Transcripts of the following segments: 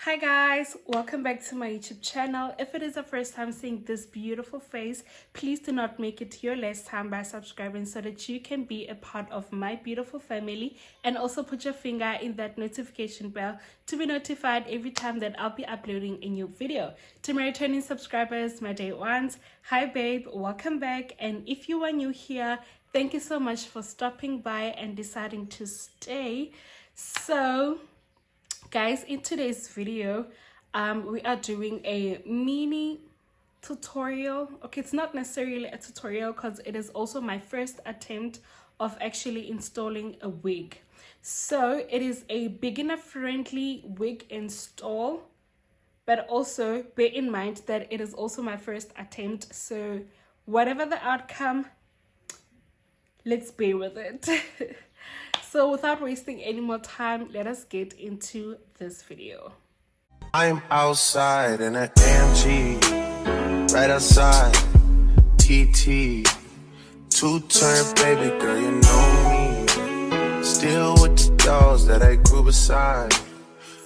Hi guys, welcome back to my YouTube channel. If it is the first time seeing this beautiful face, please do not make it your last time by subscribing so that you can be a part of my beautiful family, and also put your finger in that notification bell to be notified every time that I'll be uploading a new video. To my returning subscribers, my day ones, hi babe, welcome back. And if you are new here, thank you so much for stopping by and deciding to stay. So guys, in today's video we are doing a mini tutorial. Okay, it's not necessarily a tutorial because it is also my first attempt of actually installing a wig. So it is a beginner friendly wig install, but also bear in mind that it is also my first attempt, so whatever the outcome, let's bear with it. So without wasting any more time, let us get into this video. I'm outside in an AMG, right outside, TT, two-turn baby girl, you know me, still with the dolls that I grew beside.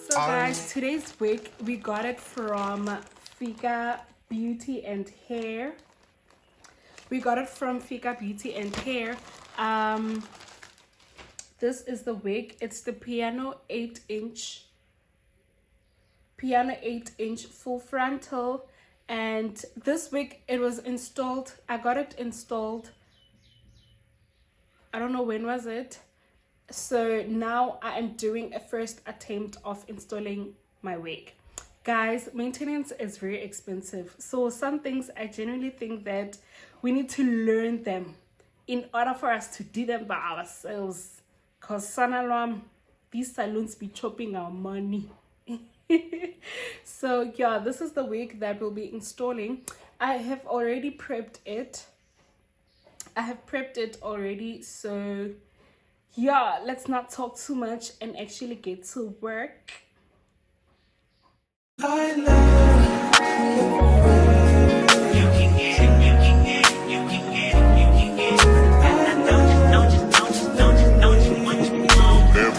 So guys, today's wig, we got it from Fika Beauty and Hair. We got it from Fika Beauty and Hair. This is the wig. It's the piano 8-inch full frontal, and this wig, it was installed, I got it installed, I don't know when was it. So now I am doing a first attempt of installing my wig. Guys, maintenance is very expensive, so some things I genuinely think that we need to learn them in order for us to do them by ourselves. Because Sanalom, these salons be chopping our money. So yeah, this is the wig that we'll be installing. I have already prepped it. Already. So yeah, let's not talk too much and actually get to work. I love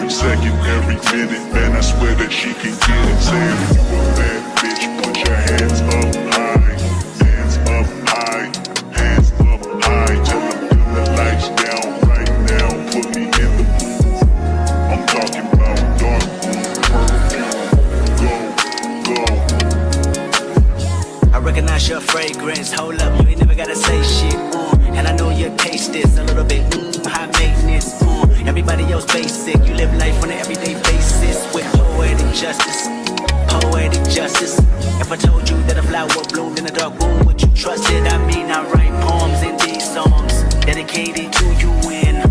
second, every minute, man, I swear that she can get it. Say if you a bad bitch, put your hands up high, hands up high, hands up high. Tell them turn the lights down right now, put me in the mood. I'm talking about dark room, go. I recognize your fragrance, hold up, you ain't never gotta say shit, and I know your taste is a little bit, high maintenance, everybody else basic, you live life on an everyday basis with poetic justice, poetic justice. If I told you that a flower bloomed in a dark room, would you trust it? I mean, I write poems in these songs dedicated to you when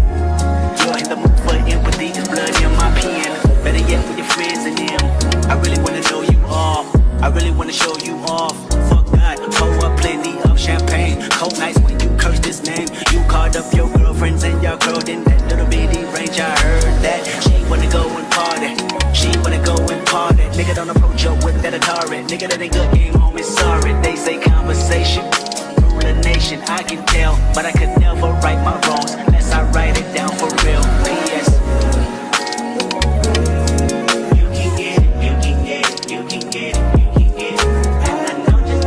you're in the mood for empathy, there's blood in my pen. Better yet with your friends and them, I really wanna know you all, I really wanna show you off. Fuck God, pour up plenty of champagne, cold nights when you curse this name. You called up your girlfriends and your girl in that little bitty range. I heard that she wanna go and party, she wanna go and party. Nigga, don't approach her with that Atari. Nigga, that ain't good game, home is sorry. They say conversation rule a nation, I can tell, but I could never right my wrongs unless I write it down for real. P.S. You can get it, you can get it, you can get it, you can get it. And I know just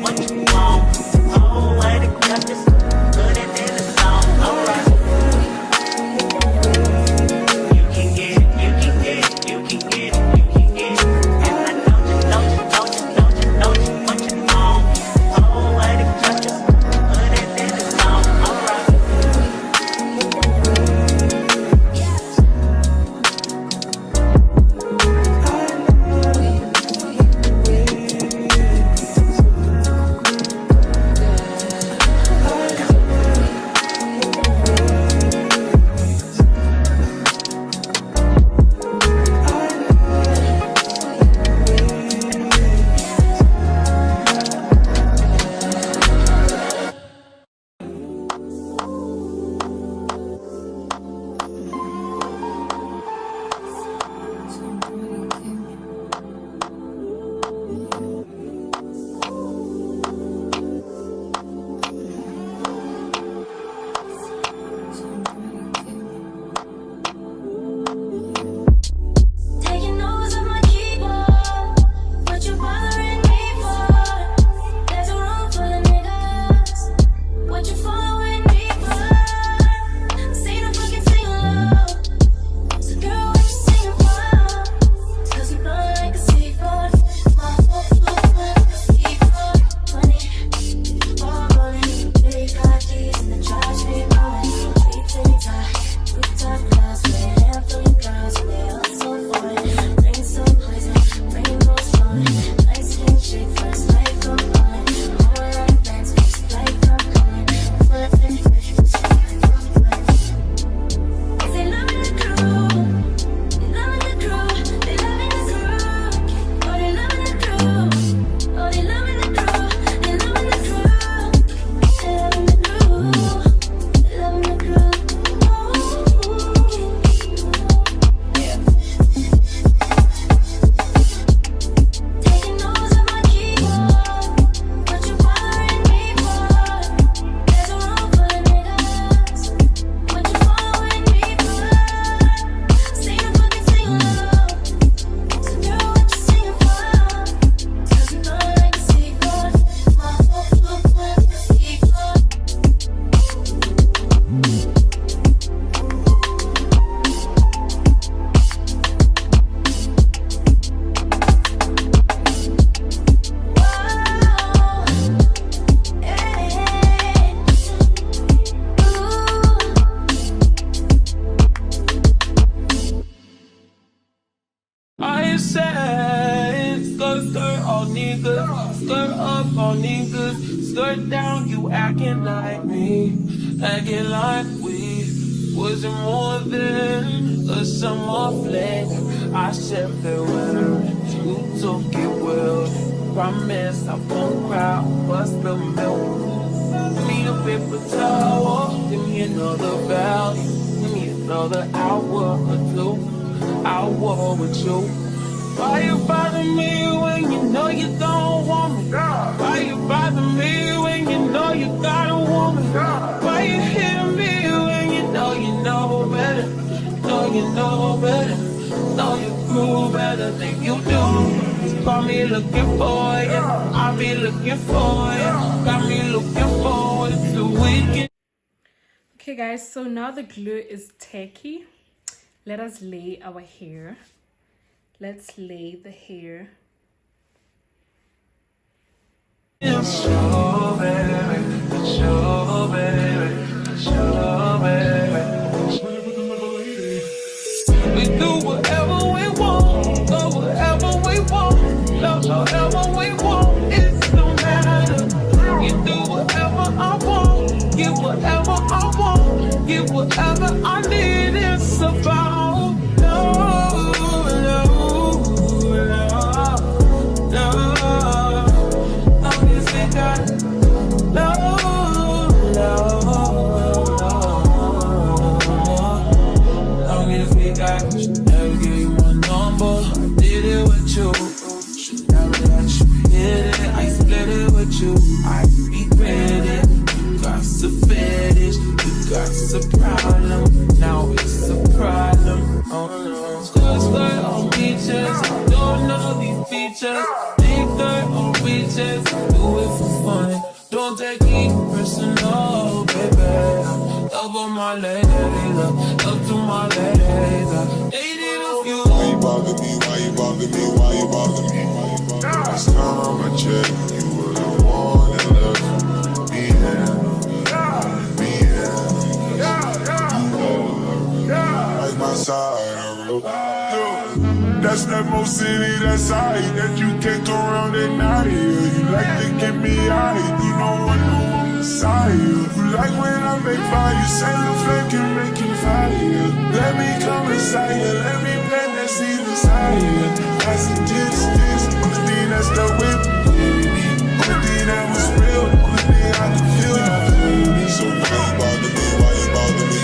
what you want. Oh, what it got this good and in the song. Alright. You can get it, you can get it, you can get it, you can get it. And I know saying? Skirt all niggas, skirt up all niggas, skirt down, you acting like me, acting like we wasn't more than a summer fling. I said farewell, you took it well. Promise I won't cry, bust the milk. Me a paper towel, give me another value, give me another hour or two. I'll war with you. Why you bother me when you know you don't want me? Why you bother me when you know you got a woman? Why you hit me when you know better? You know better, know you grew better than you do. Just call me looking for you, I'll be looking for you. Got me looking forward to the weekend. Okay guys, so now the glue is tacky. Let us lay our hair. Let's lay the hair. Show baby, show baby, show baby. We do whatever we want, go wherever we want, love however we want. It don't matter. You do whatever I want, give whatever I want, give whatever I need. It's about love, love, love, love. Long as we got love, love, long as we got. Should never give you my number. I did it with you. Should never let you hit it. I split it with you. I regret it. You got a fetish. You got a problem. Now it's a problem. Oh no. Skirt on beaches. Don't know these features. Big dirt on beaches. Do it for fun. Don't take it personal, baby. Love on my ladies. Love to my ladies. Dated a few. Why you bother me? Why you bother me? Why you bother me? Last time I checked, you were the one that left me here. Like my side, that's that most city, that side that you can't go around at night. You like to get me high, you know I know I'm Messiah. You like when I make fire, say the flame can make you fire. Let me come inside you, let me plant that seed inside you. As a distance, only thing that's the whip, only thing that was real, only thing I can feel. So why you bother me, why you bother me?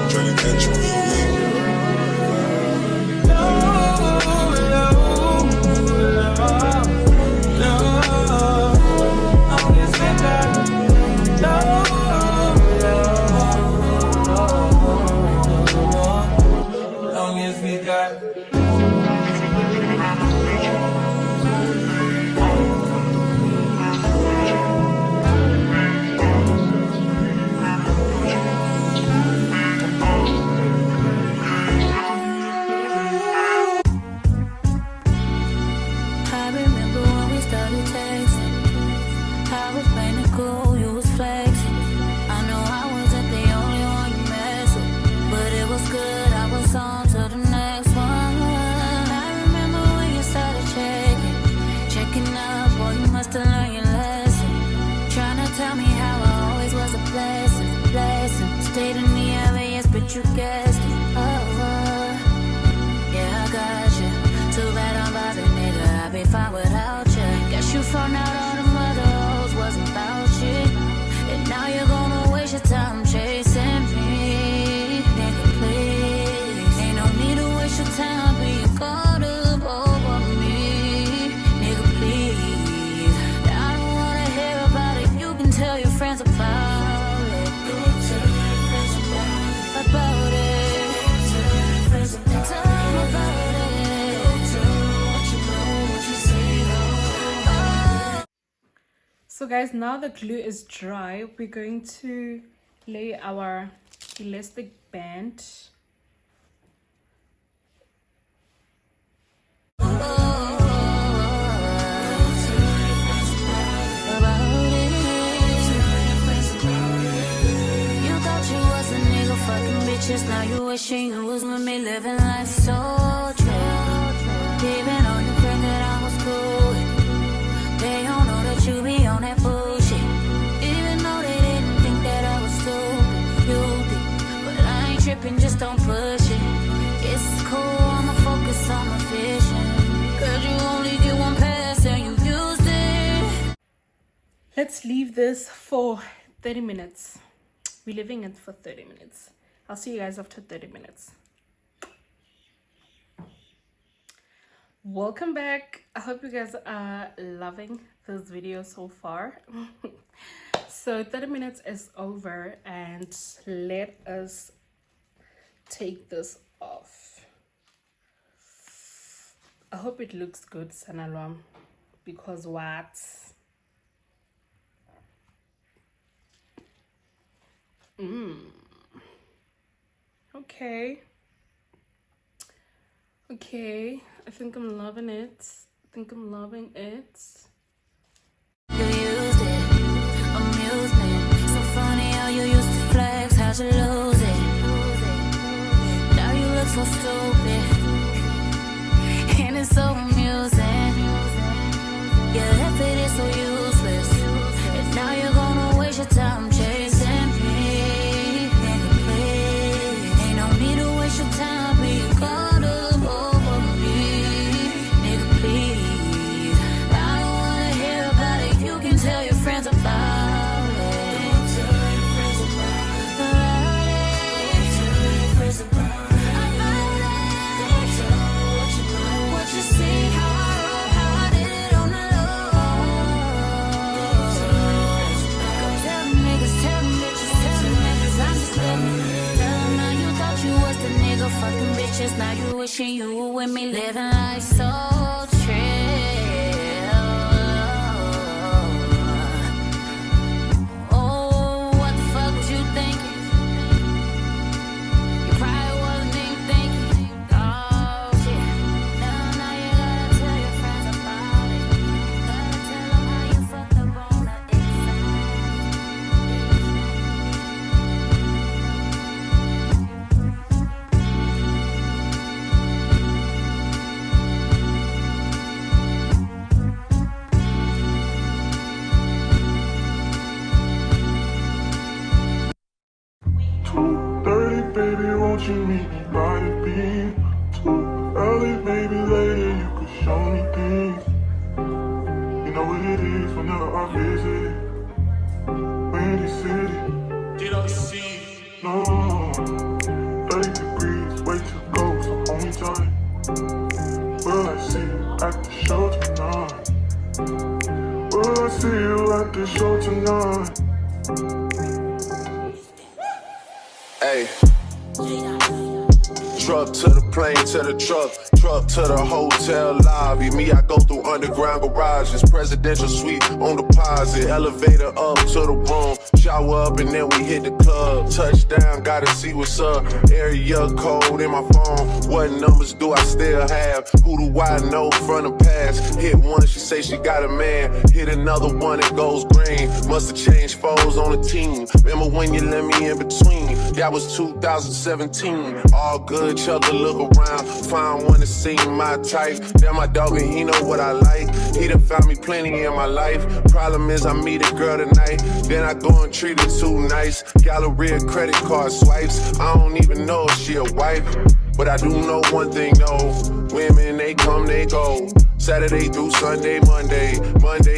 Trying to catch you real weak. Stayed in the LAS, but you guessed it. Yeah, I got you. Too bad I'm vibing, nigga. I'd be fine without you. Guess you found out all the other hoes wasn't about shit. And now you're gonna waste your time chasing me. Nigga, please. Ain't no need to waste your time being caught up over me. Nigga, please. I don't wanna hear about it. You can tell your friends about it. So guys, now the glue is dry, we're going to lay our elastic band. Now you wishing you was with me, living life so true. Let's leave this for 30 minutes. We're leaving it for 30 minutes. I'll see you guys after 30 minutes. Welcome back. I hope you guys are loving this video so far. So 30 minutes is over and let us take this off. I hope it looks good, Sanalwam, because what? Okay, I think I'm loving it. You used it, amusement. So funny how you used to flex, how'd you lose it? Now you look so stupid, and it's so amusing. Your effort is so useless, and now you're gonna waste your time chasing me. Nigga, please, ain't no need to waste your time being caught up over me. Nigga, please, I don't wanna hear about it. You can tell your friends about it. What you see, how I did it on the low. Tell them niggas, tell them bitches, tell them niggas, I'm just living. Tell them now you thought you was the nigga fucking bitches. Now you wishing you were with me, living life so trill. Oh, what the fuck was you thinking? You probably wasn't even thinking. Oh shit. Now you gotta tell your friends about it. Gotta tell them how you fucked up on the inside. Baby, won't you meet me by the beam? Too early, maybe later you could show me things. You know what it is whenever I visit Windy City. Did I see? No, 30 degrees, way to go, so hold me tight. Will I see you at the show tonight? Will I see you at the show tonight? Hey. Truck to the plane, to the truck to the hotel lobby. Me, I go through underground garages, presidential suite on deposit, elevator up to the room, shower up and then we hit the club. Touchdown, gotta see what's up. Area code in my phone. What numbers do I still have? Who do I know from the past? Hit one, she say she got a man. Hit another one, it goes green. Must've changed foes on the team. Remember when you let me in between? That was 2017. All good, chug a look around. Find one that seem my type. That my dog and he know what I like. He done found me plenty in my life. Problem is I meet a girl tonight, then I go and treat her too nice. Galleria credit card swipes. I don't even know if she a wife, but I do know one thing, no. Women, they come, they go. Saturday through Sunday, Monday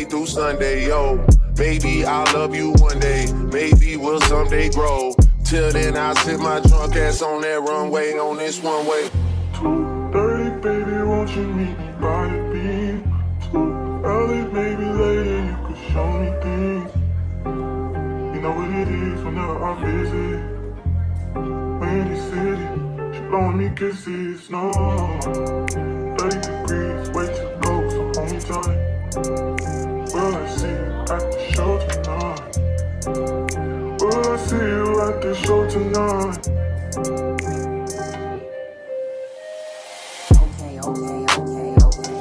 through Sunday, yo. Maybe I'll love you one day. Maybe we'll someday grow. Till then, I'll sit my drunk ass on that runway, on this one way. 2:30, baby, won't you meet me by the beam? Too early, maybe later you could show me things. You know what it is whenever I visit Windy City. She blowing me kisses, no. 30 degrees, way to go, so hold me tight. Will I see you at the show tonight? Will I see you at the show tonight?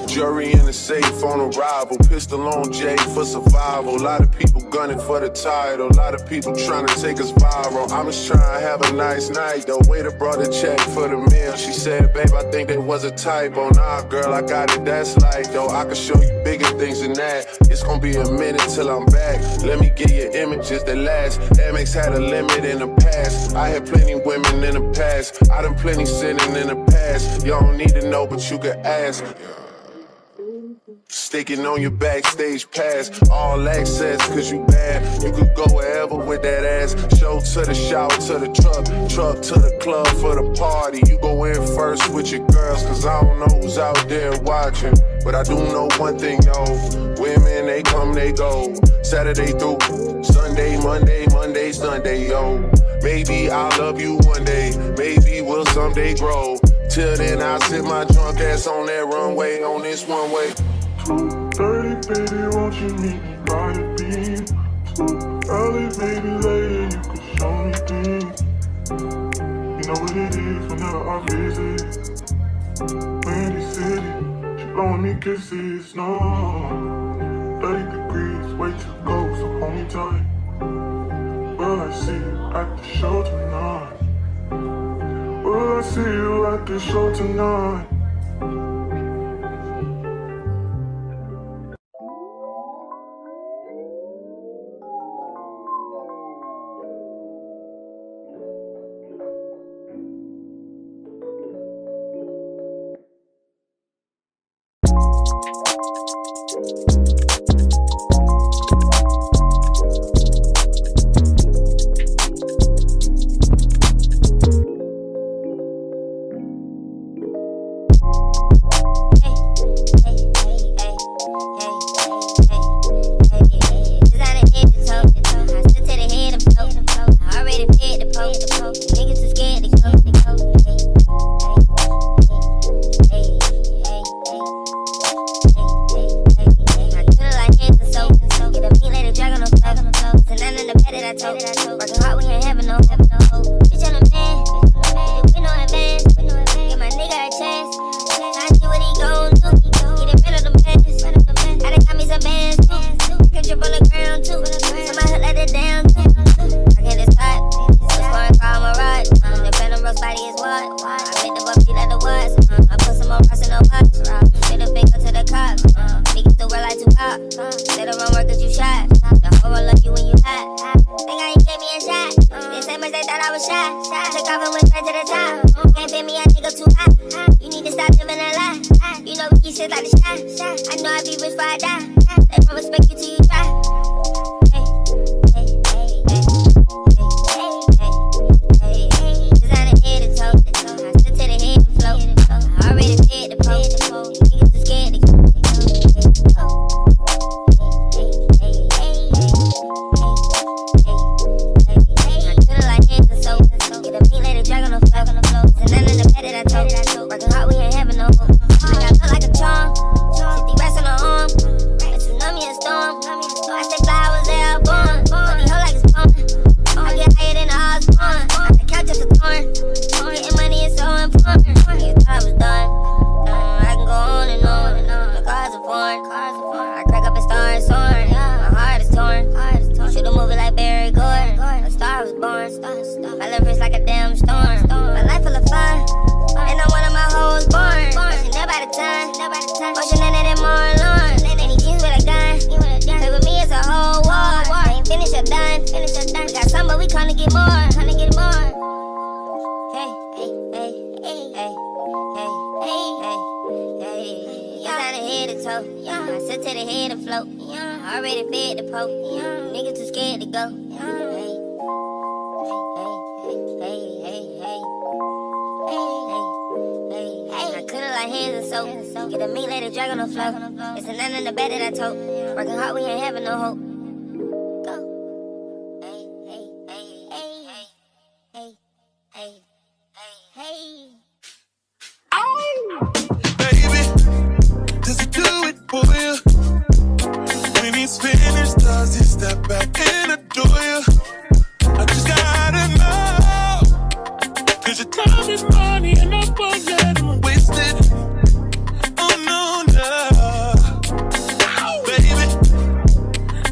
Jury in the safe on arrival. Pistol on Jay for survival. A lot of people gunning for the title. A lot of people trying to take us viral. I'm just trying to have a nice night. The waiter brought a check for the meal. She said, babe, I think there was a typo. Nah, girl, I got it, that's like, though. I can show you bigger things than that. It's gonna be a minute till I'm back. Let me get you images that last. Amex had a limit in the past. I had plenty women in the past. I done plenty sinning in the past. You don't need to know, but you can ask. Sticking on your backstage pass, all access, cause you bad. You could go wherever with that ass. Show to the shout, to the truck to the club for the party. You go in first with your girls, cause I don't know who's out there watching. But I do know one thing, yo. Women, they come, they go. Saturday through Sunday, Monday, Sunday, yo. Maybe I'll love you one day, maybe we'll someday grow. Till then, I'll sit my drunk ass on that runway, on this one way. 2:30, baby, won't you meet me by the beam? Too early, maybe later, you could show me things. You know what it is whenever I visit. Windy City, she blowing me kisses, no. 30 degrees, way too cold, so hold me tight. Will I see you at the show tonight? Will I see you at the show tonight?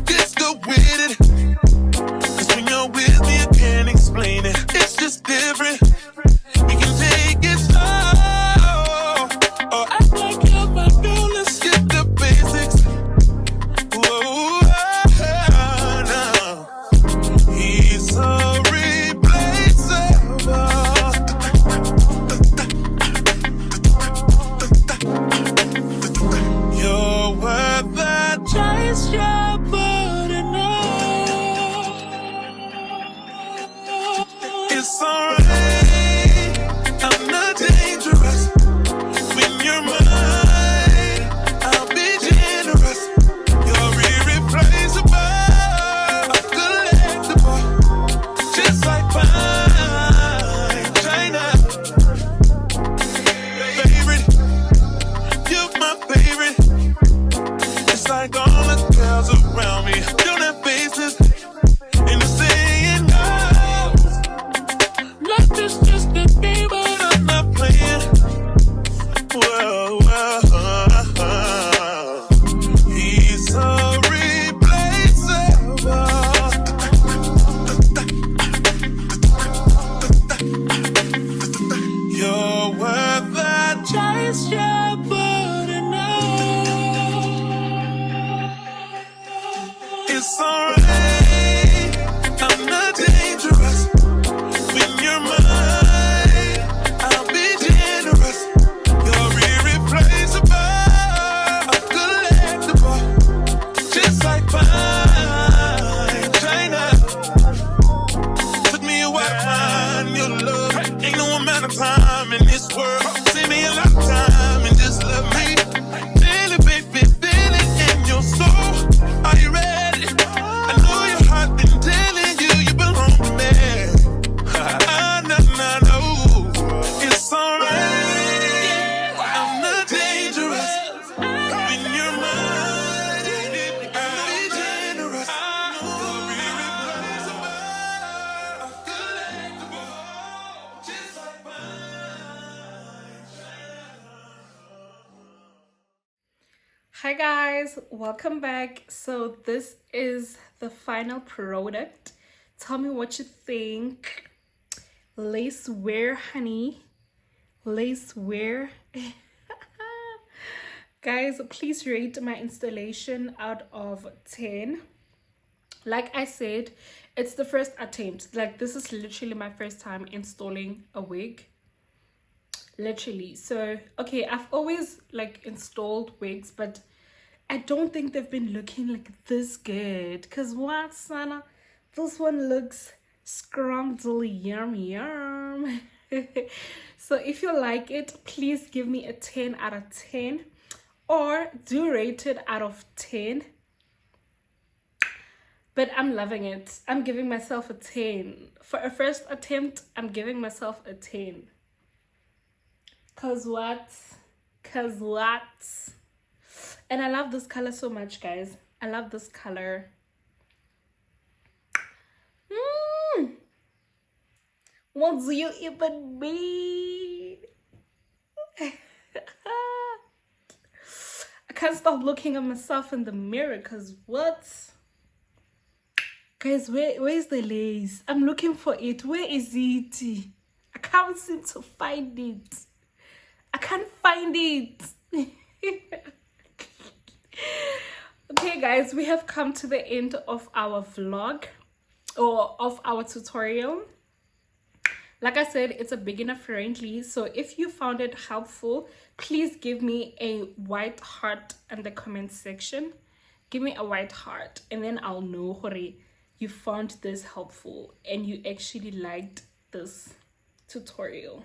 Baby, Hi guys, welcome back. So this is the final product. Tell me what you think. Lace wear, honey. Lace wear. Guys, please rate my installation out of 10. Like I said, it's the first attempt. Like, this is literally my first time installing a wig. Literally. So okay, I've always like installed wigs, but I don't think they've been looking like this good. Cause what, Sana? This one looks scrumdiddly yum yum. So if you like it, please give me a 10 out of 10, or do rate it out of 10. But I'm loving it. I'm giving myself a 10 for a first attempt. I'm giving myself a 10. Cause what? And I love this color so much, guys. I love this color. What do you even mean? I can't stop looking at myself in the mirror. Cause what? Guys, where's the lace? I'm looking for it. Where is it? I can't seem to find it. I can't find it. Okay guys, we have come to the end of our vlog, or of our tutorial. Like I said, it's a beginner friendly, so if you found it helpful, please give me a white heart in the comment section. Give me a white heart, and then I'll know, hore, you found this helpful and you actually liked this tutorial.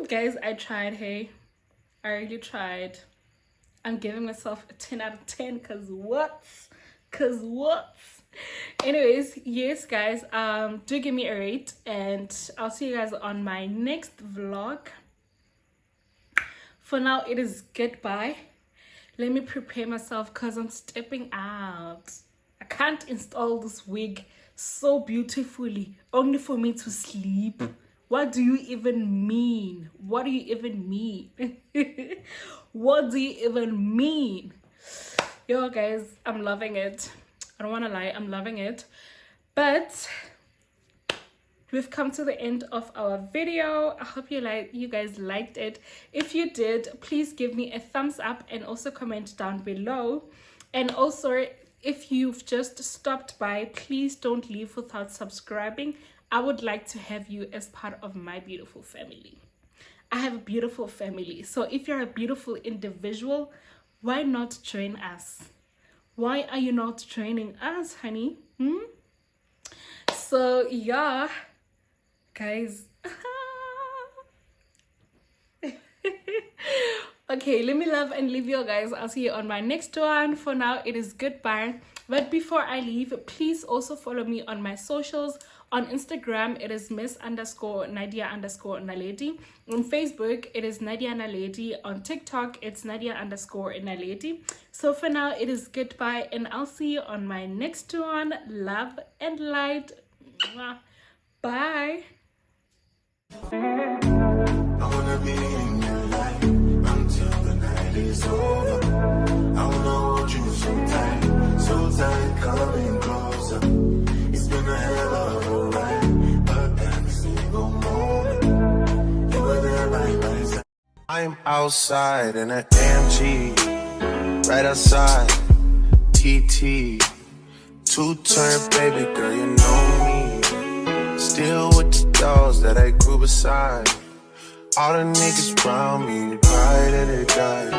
Guys, I tried. Hey, I really tried. I'm giving myself a 10 out of 10 because what? Anyways, yes guys, do give me a rate, and I'll see you guys on my next vlog. For now, it is goodbye. Let me prepare myself because I'm stepping out. I can't install this wig so beautifully only for me to sleep. What do you even mean? What do you even mean? What do you even mean? Yo guys, I'm loving it. I don't want to lie, I'm loving it. But we've come to the end of our video. I hope you guys liked it. If you did, please give me a thumbs up and also comment down below. And also, if you've just stopped by, please don't leave without subscribing. I would like to have you as part of my beautiful family. I have a beautiful family. So if you're a beautiful individual, why not join us? Why are you not joining us, honey? So yeah, guys. Okay, let me love and leave you guys. I'll see you on my next one. For now, it is goodbye. But before I leave, please also follow me on my socials. On Instagram, it is Miss_Nadia_Naledi. On Facebook, it is Nadia Naledi. On TikTok, it's Nadia_Naledi. So for now, it is goodbye, and I'll see you on my next one. Love and light. Bye. I wanna be in your life until the night is over. I wanna hold you so tight, coming closer. It's been a hell of a ride, but every single moment you were there right by my side. I'm outside in an AMG, right outside TT. Two-turn baby girl, you know me. Still with the dogs that I grew beside. All the niggas around me, cry that they died.